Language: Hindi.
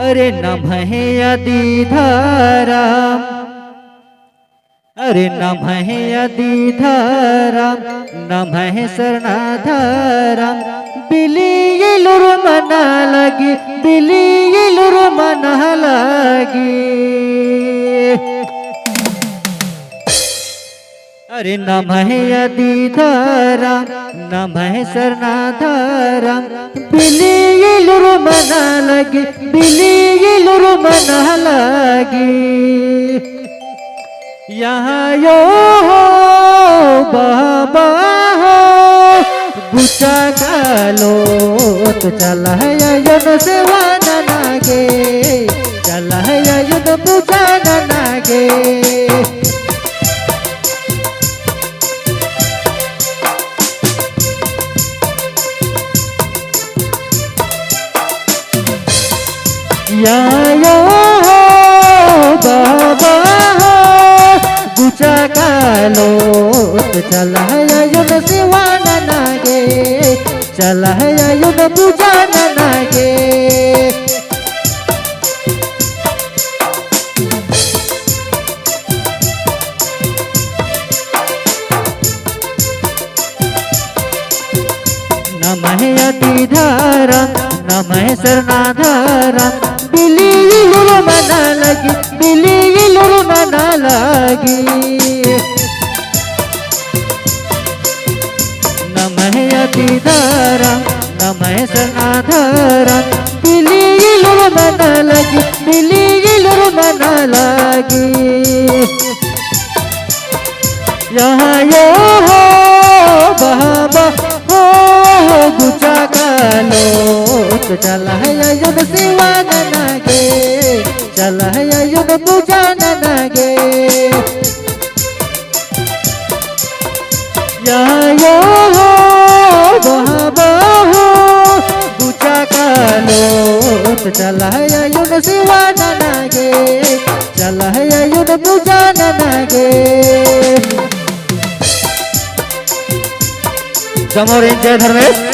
अरे नमः अदिधाराम, अरे नमः अदिधाराम, नमः शरणाधाराम। बिलियलुर मना लगी, बिलियलुर मना लगी। अरे नमः अदिधाराम, नमः शरणाधाराम। बिलियलुर मना लगी, बिलियलुर मना लगी। यहाँ यो हो बाबा हो गुचा कालो तो चला है युद्ध सेवा नागे, चला है युद्ध पूजा नागे। यहाँ यो हो बाबा हो गुचा कालो तो चला है युद्ध सेवा नागे, चला है युद्ध पूजा नागे। नमः अदिधाराम, नमः शरणाधाराम। बिलियलुर मना लगी, बिलियलुर मना लगी। नमः अदिधाराम, नमः शरणाधाराम। बिलियलुर मना लगी, बिलियलुर मना लगी। यहाँ यो हो बाबा हो गुचा कालो तो चला है युद्ध सेवा नागे, चला है युद्ध पूजा नागे। यहाँ यो हो बाबा हो गुचा कालो तो चला है युद्ध सेवा नागे, चला है युद्ध पूजा नागे। जय धर्मेश।